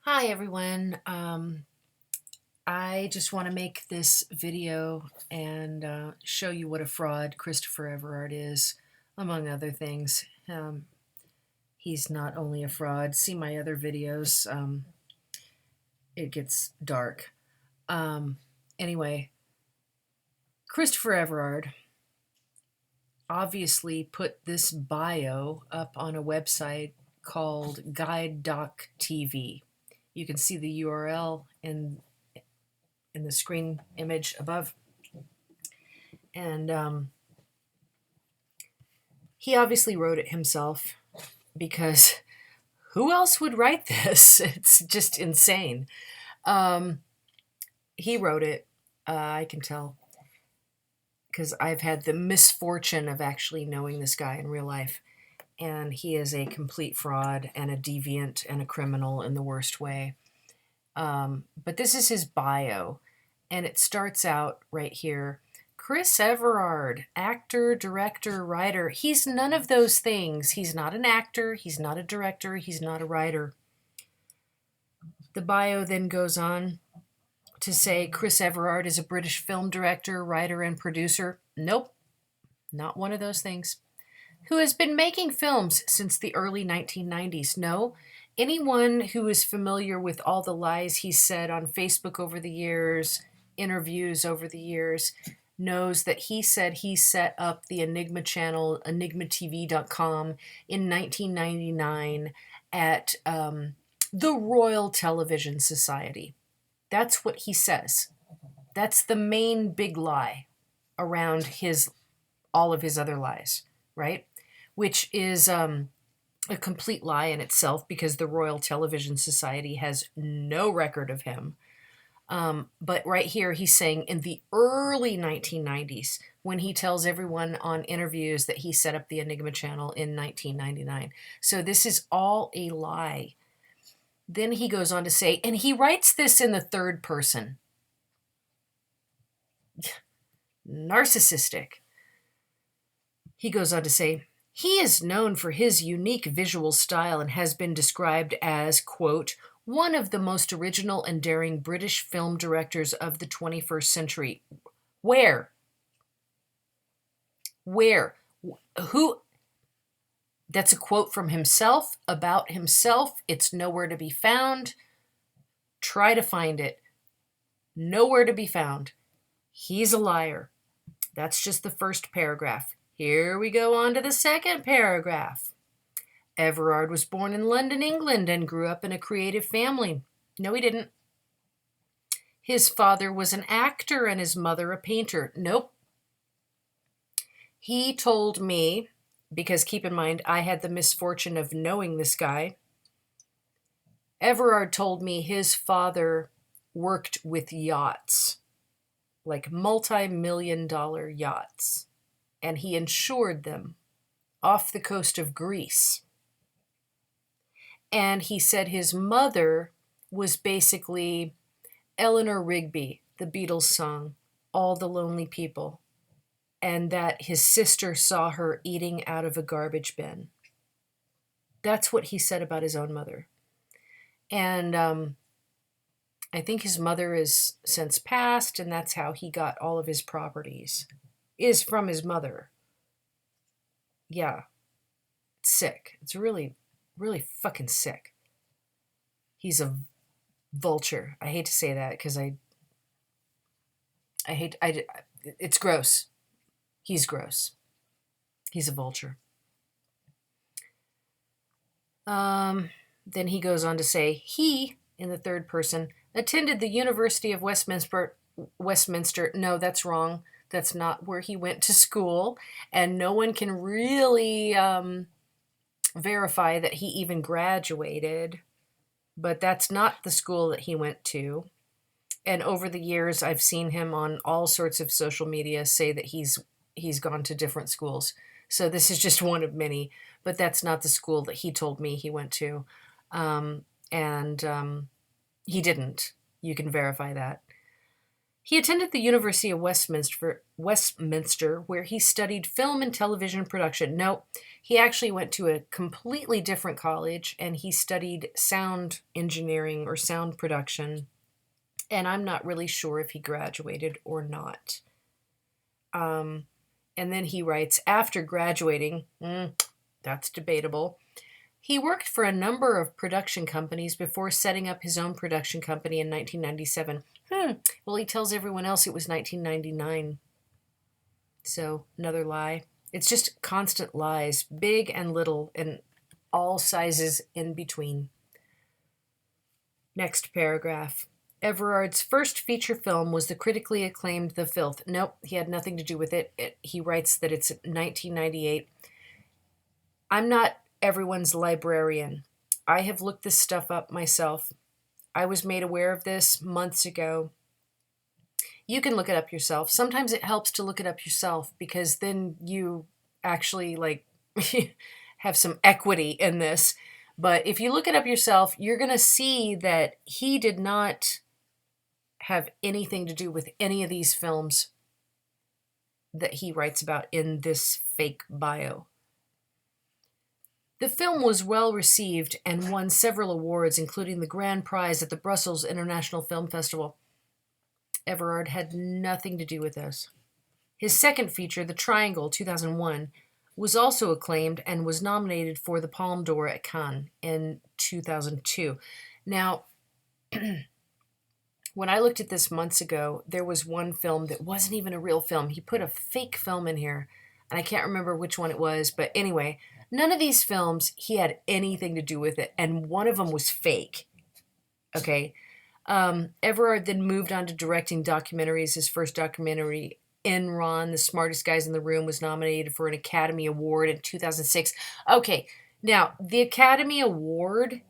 Hi everyone. I just want to make this video and show you what a fraud Christopher Everard is, among other things. He's not only a fraud. See my other videos. It gets dark. Anyway, Christopher Everard obviously put this bio up on a website called Guide Doc TV. You can see the URL in the screen image above. And he obviously wrote it himself because who else would write this? It's just insane. He wrote it, I can tell, because I've had the misfortune of actually knowing this guy in real life. And he is a complete fraud and a deviant and a criminal in the worst way. But this is his bio, and it starts out right here. Chris Everard, actor, director, writer. He's none of those things. He's not an actor. He's not a director. He's not a writer. The bio then goes on to say Chris Everard is a British film director, writer, and producer. Nope, not one of those things. Who has been making films since the early 1990s. No, anyone who is familiar with all the lies he's said on Facebook over the years, interviews over the years, knows that he said he set up the Enigma channel, enigmatv.com, in 1999 at the Royal Television Society. That's what he says. That's the main big lie around all of his other lies, right? Which is a complete lie in itself because the Royal Television Society has no record of him. But right here, he's saying in the early 1990s, when he tells everyone on interviews that he set up the Enigma channel in 1999. So this is all a lie. Then he goes on to say, and he writes this in the third person. Narcissistic. He goes on to say, he is known for his unique visual style and has been described as, quote, one of the most original and daring British film directors of the 21st century. Where? Where? Who? That's a quote from himself, about himself. It's nowhere to be found. Try to find it. Nowhere to be found. He's a liar. That's just the first paragraph. Here we go on to the second paragraph. Everard was born in London, England, and grew up in a creative family. No, he didn't. His father was an actor and his mother a painter. Nope. He told me, because keep in mind, I had the misfortune of knowing this guy. Everard told me his father worked with yachts, like multi-million-dollar yachts, and he insured them off the coast of Greece. And he said his mother was basically Eleanor Rigby, the Beatles song, All the Lonely People, and that his sister saw her eating out of a garbage bin. That's what he said about his own mother. And I think his mother is since passed, and that's how he got all of his properties, is from his mother. Yeah, it's sick. It's really, really fucking sick. He's a vulture. I hate to say that because it's gross. He's gross. He's a vulture. Then he goes on to say, he, in the third person, attended the University of Westminster. No, that's wrong. That's not where he went to school. And no one can really verify that he even graduated. But that's not the school that he went to. And over the years, I've seen him on all sorts of social media say that he's gone to different schools. So this is just one of many, but that's not the school that he told me he went to. And he didn't. You can verify that. He attended the University of Westminster, where he studied film and television production. No, he actually went to a completely different college and he studied sound engineering or sound production. And I'm not really sure if he graduated or not. And then he writes, after graduating, that's debatable. He worked for a number of production companies before setting up his own production company in 1997. Well, he tells everyone else it was 1999. So, another lie. It's just constant lies, big and little, and all sizes in between. Next paragraph. Everard's first feature film was the critically acclaimed The Filth. Nope, he had nothing to do with it. He writes that it's 1998. I'm not everyone's librarian. I have looked this stuff up myself. I was made aware of this months ago. You can look it up yourself. Sometimes it helps to look it up yourself because then you actually have some equity in this. But if you look it up yourself, you're going to see that he did not have anything to do with any of these films that he writes about in this fake bio. The film was well received and won several awards, including the grand prize at the Brussels International Film Festival. Everard had nothing to do with this. His second feature, The Triangle, 2001, was also acclaimed and was nominated for the Palme d'Or at Cannes in 2002. Now, when I looked at this months ago, there was one film that wasn't even a real film. He put a fake film in here, and I can't remember which one it was, but anyway, none of these films he had anything to do with it, and one of them was fake. Okay? Everard then moved on to directing documentaries. His first documentary, Enron, The Smartest Guys in the Room, was nominated for an Academy Award in 2006. Okay, now, the Academy Award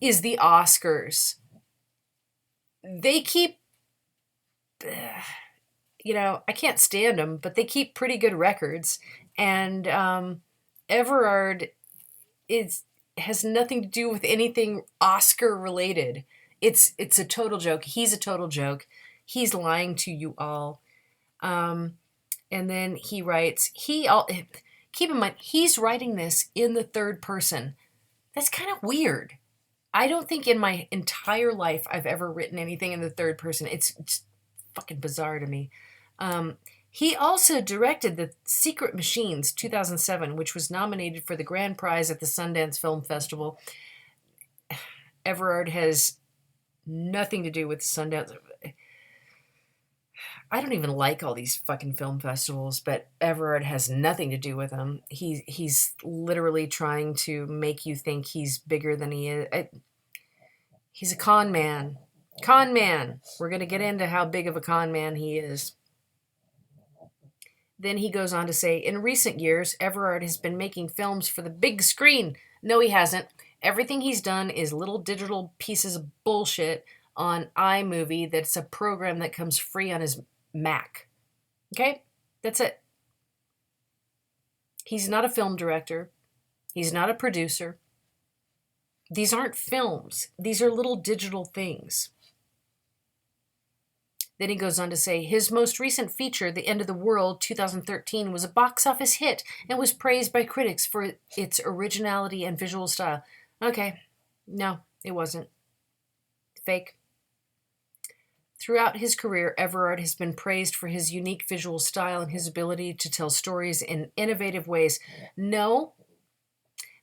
is the Oscars. They keep, I can't stand them, but they keep pretty good records. And Everard has nothing to do with anything Oscar related. It's a total joke. He's a total joke. He's lying to you all. And then he writes, keep in mind, he's writing this in the third person. That's kind of weird. I don't think in my entire life I've ever written anything in the third person. It's fucking bizarre to me. He also directed The Secret Machines, 2007, which was nominated for the grand prize at the Sundance Film Festival. Everard has nothing to do with Sundance. I don't even like all these fucking film festivals, but Everard has nothing to do with them. He's literally trying to make you think he's bigger than he is. He's a con man. Con man. We're going to get into how big of a con man he is. Then he goes on to say, in recent years, Everard has been making films for the big screen. No, he hasn't. Everything he's done is little digital pieces of bullshit on iMovie that's a program that comes free on his Mac. Okay? That's it. He's not a film director. He's not a producer. These aren't films. These are little digital things. Then he goes on to say, his most recent feature, The End of the World, 2013, was a box office hit and was praised by critics for its originality and visual style. Okay. No, it wasn't. Fake. Throughout his career, Everard has been praised for his unique visual style and his ability to tell stories in innovative ways. No,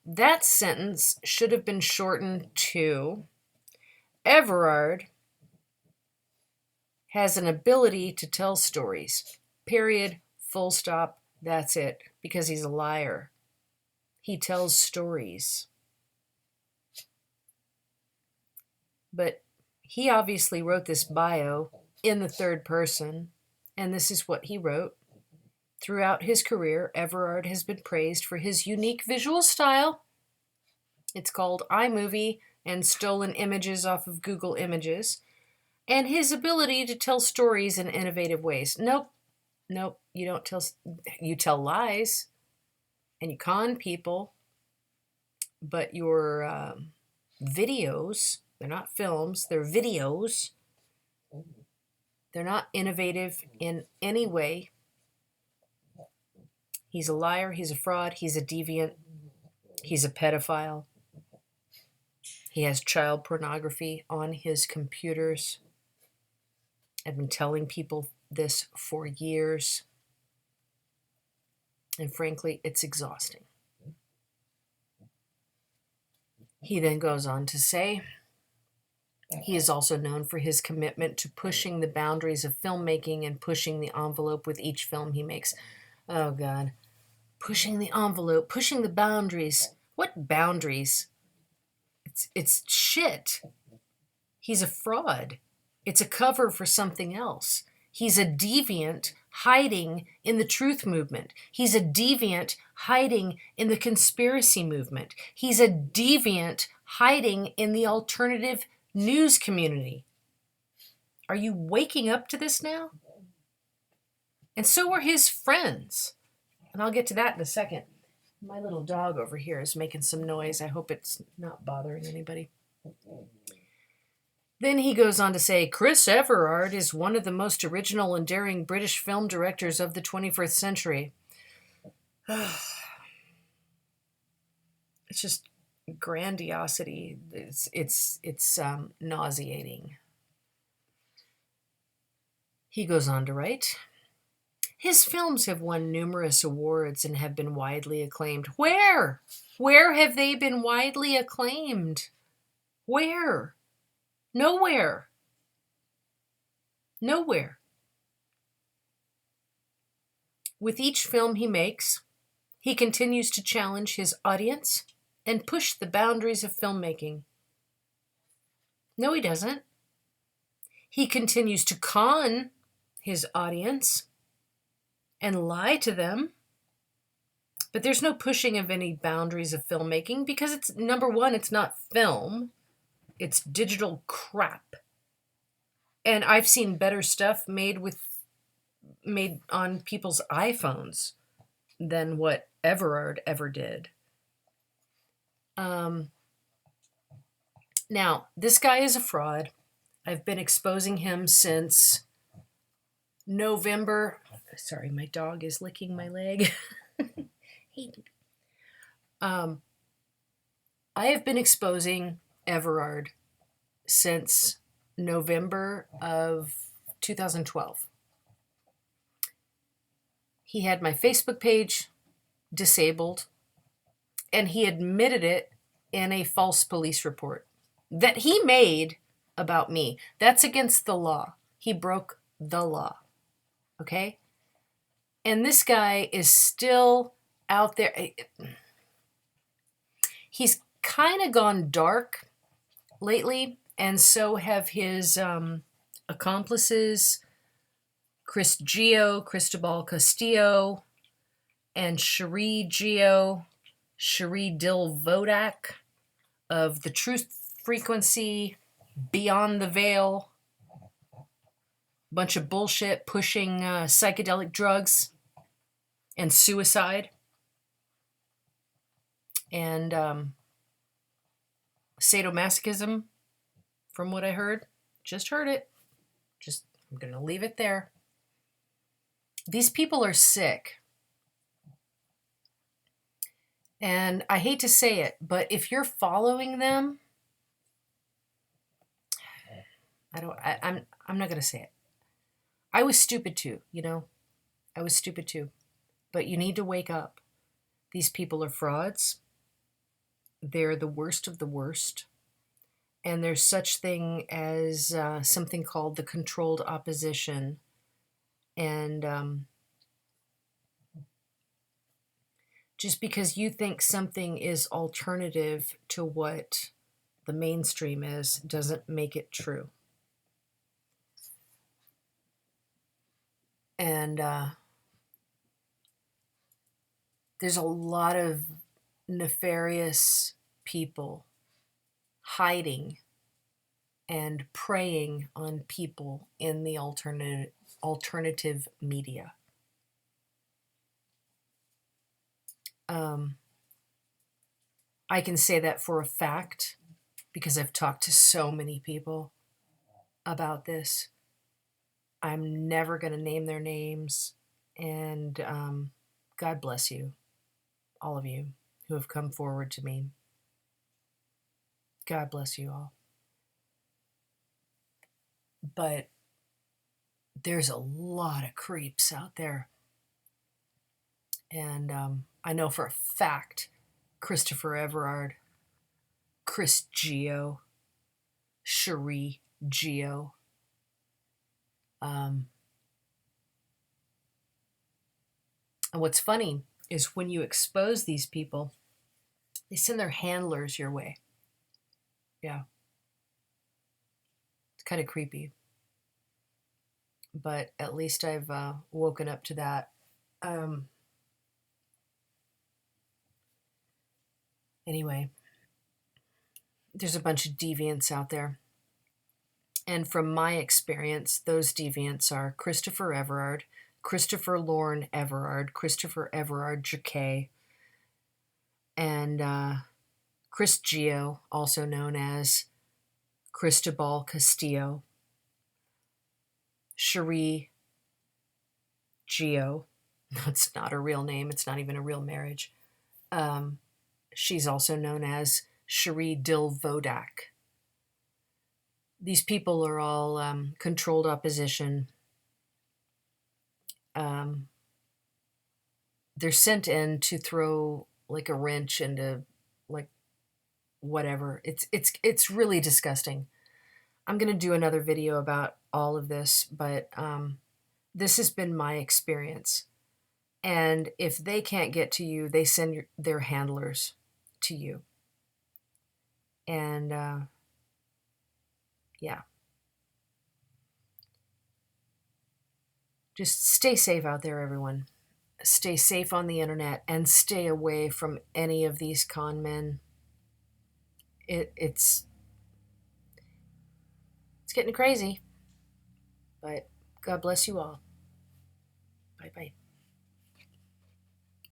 that sentence should have been shortened to, Everard has an ability to tell stories. Period. Full stop. That's it. Because he's a liar. He tells stories. But he obviously wrote this bio in the third person, and this is what he wrote. Throughout his career, Everard has been praised for his unique visual style. It's called iMovie and stolen images off of Google Images. And his ability to tell stories in innovative ways. Nope. You don't tell. You tell lies, and you con people. But your videos, they're not films, they're videos. They're not innovative in any way. He's a liar, he's a fraud, he's a deviant, he's a pedophile. He has child pornography on his computers. I've been telling people this for years. And frankly, it's exhausting. He then goes on to say, he is also known for his commitment to pushing the boundaries of filmmaking and pushing the envelope with each film he makes. Oh, God. Pushing the envelope, pushing the boundaries. What boundaries? It's shit. He's a fraud. It's a cover for something else. He's a deviant hiding in the truth movement. He's a deviant hiding in the conspiracy movement. He's a deviant hiding in the alternative news community. Are you waking up to this now? And so are his friends. And I'll get to that in a second. My little dog over here is making some noise. I hope it's not bothering anybody. Then he goes on to say, Chris Everard is one of the most original and daring British film directors of the 21st century. It's just grandiosity. It's nauseating. He goes on to write, his films have won numerous awards and have been widely acclaimed. Where? Where have they been widely acclaimed? Where? Nowhere. Nowhere. With each film he makes, he continues to challenge his audience and push the boundaries of filmmaking. No, he doesn't. He continues to con his audience and lie to them. But there's no pushing of any boundaries of filmmaking because it's, number one, it's not film. It's digital crap. And I've seen better stuff made on people's iPhones than what Everard ever did. Now, this guy is a fraud. I've been exposing him since November. Sorry, my dog is licking my leg. I have been exposing Everard since November of 2012. He had my Facebook page disabled, and he admitted it in a false police report that he made about me. That's against the law. He broke the law. Okay? And this guy is still out there. He's kind of gone dark lately, and so have his accomplices, Chris Geo, Cristobal Castillo, and Sheree Dill Vodak of the Truth Frequency, Beyond the Veil, bunch of bullshit pushing psychedelic drugs and suicide and sadomasochism, from what I heard. Just heard it. I'm going to leave it there. These people are sick. And I hate to say it, but if you're following them, I'm not going to say it. I was stupid too, I was stupid too. But you need to wake up. These people are frauds. They're the worst of the worst. And there's such thing as something called the controlled opposition. And just because you think something is alternative to what the mainstream is doesn't make it true. And there's a lot of nefarious people hiding and preying on people in the alternative media. I can say that for a fact because I've talked to so many people about this. I'm never going to name their names. And God bless you, all of you who have come forward to me. God bless you all. But there's a lot of creeps out there. And I know for a fact Christopher Everard, Chris Geo, Sheree Geo, and what's funny is when you expose these people, they send their handlers your way. Yeah. It's kind of creepy. But at least I've woken up to that. Anyway, there's a bunch of deviants out there. And from my experience, those deviants are Christopher Everard, Christopher Lorne Everard, Christopher Everard Jacquet, and Chris Geo, also known as Cristobal Castillo, Sheree Geo. That's not a real name. It's not even a real marriage. She's also known as Sheree Dill Vodak. These people are all controlled opposition. They're sent in to throw like a wrench into like whatever. It's really disgusting. I'm going to do another video about all of this, but this has been my experience. And if they can't get to you, they send their handlers to you. And yeah. Just stay safe out there, everyone. Stay safe on the internet and stay away from any of these con men. It's getting crazy. But God bless you all. Bye-bye.